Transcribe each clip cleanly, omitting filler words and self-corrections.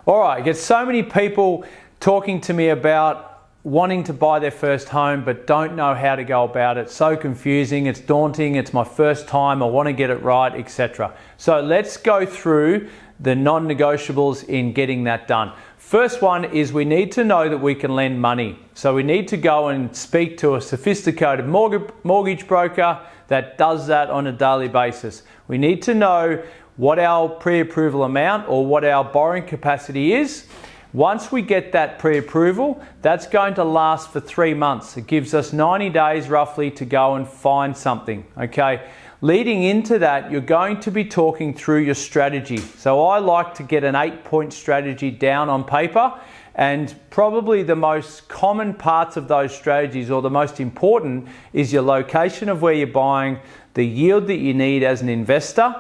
All right, I get so many people talking to me about wanting to buy their first home but don't know how to go about it. So confusing, it's daunting, it's my first time, I want to get it right, etc. So let's go through the non-negotiables in getting that done. First one is we need to know that we can lend money. So we need to go and speak to a sophisticated mortgage broker that does that on a daily basis. We need to know what our pre-approval amount or what our borrowing capacity is. Once we get that pre-approval, that's going to last for 3 months. It gives us 90 days roughly to go and find something, okay? Leading into that, you're going to be talking through your strategy. So I like to get an 8-point strategy down on paper, and probably the most common parts of those strategies, or the most important, is your location of where you're buying, the yield that you need as an investor,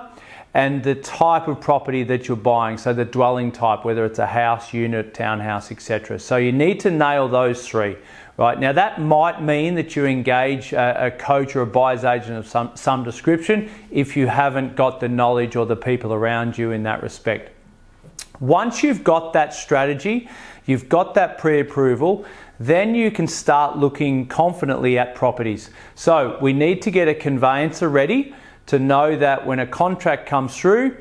and the type of property that you're buying, so the dwelling type, whether it's a house, unit, townhouse, etc. So you need to nail those three. Right, now that might mean that you engage a coach or a buyer's agent of some description if you haven't got the knowledge or the people around you in that respect. Once you've got that strategy, you've got that pre-approval, then you can start looking confidently at properties. So we need to get a conveyancer ready to know that when a contract comes through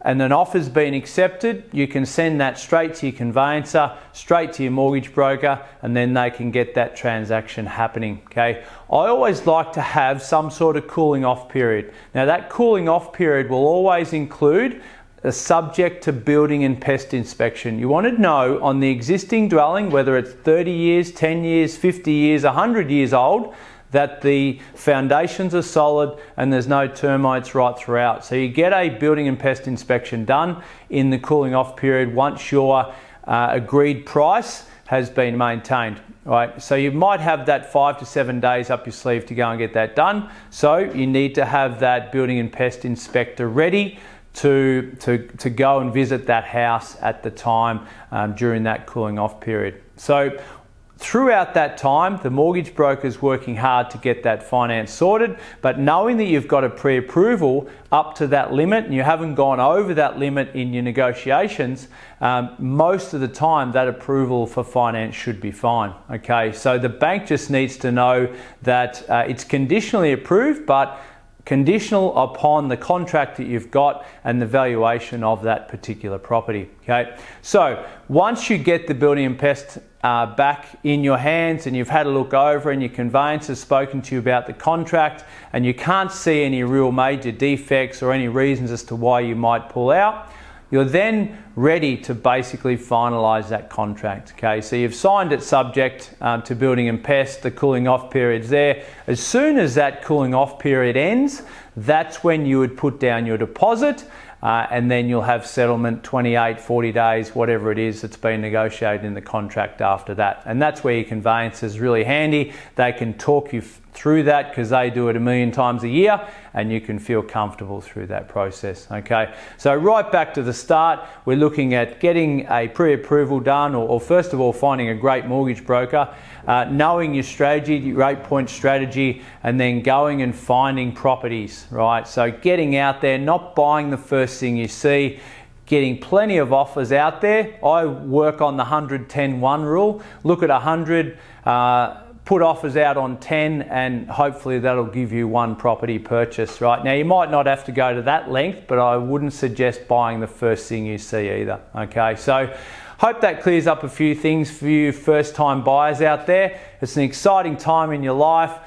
and an offer's been accepted, you can send that straight to your conveyancer, straight to your mortgage broker, and then they can get that transaction happening, okay? I always like to have some sort of cooling off period. Now that cooling off period will always include a subject to building and pest inspection. You want to know on the existing dwelling, whether it's 30 years, 10 years, 50 years, 100 years old, that the foundations are solid and there's no termites right throughout. So you get a building and pest inspection done in the cooling off period once your agreed price has been maintained. Right? So you might have that 5 to 7 days up your sleeve to go and get that done. So you need to have that building and pest inspector ready to go and visit that house at the time during that cooling off period. So throughout that time, the mortgage broker is working hard to get that finance sorted, but knowing that you've got a pre-approval up to that limit and you haven't gone over that limit in your negotiations, most of the time that approval for finance should be fine. Okay, so the bank just needs to know that it's conditionally approved, but conditional upon the contract that you've got and the valuation of that particular property. Okay, so once you get the building and pest back in your hands and you've had a look over and your conveyancer has spoken to you about the contract and you can't see any real major defects or any reasons as to why you might pull out, you're then ready to basically finalise that contract. Okay, so you've signed it subject to building and pest, the cooling off period's there. As soon as that cooling off period ends, that's when you would put down your deposit and then you'll have settlement 28, 40 days, whatever it is that's been negotiated in the contract after that. And that's where your conveyancer is really handy. They can talk you through that because they do it 1,000,000 times a year and you can feel comfortable through that process. Okay, so right back to the start, we're looking at getting a pre-approval done, or first of all finding a great mortgage broker, knowing your strategy, your 8-point strategy, and then going and finding properties, right? So getting out there, not buying the first thing you see, getting plenty of offers out there. I work on the 100-10-1 rule. Look at 100, put offers out on 10, and hopefully that'll give you one property purchase. Right now, you might not have to go to that length, but I wouldn't suggest buying the first thing you see either. Okay, so hope that clears up a few things for you first-time buyers out there. It's an exciting time in your life.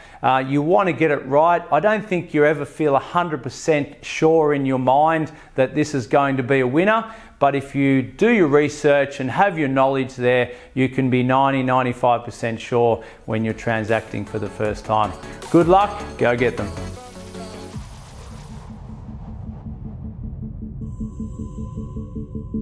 You want to get it right. I don't think you ever feel 100% sure in your mind that this is going to be a winner, but if you do your research and have your knowledge there, you can be 90-95% sure when you're transacting for the first time. Good luck, go get them.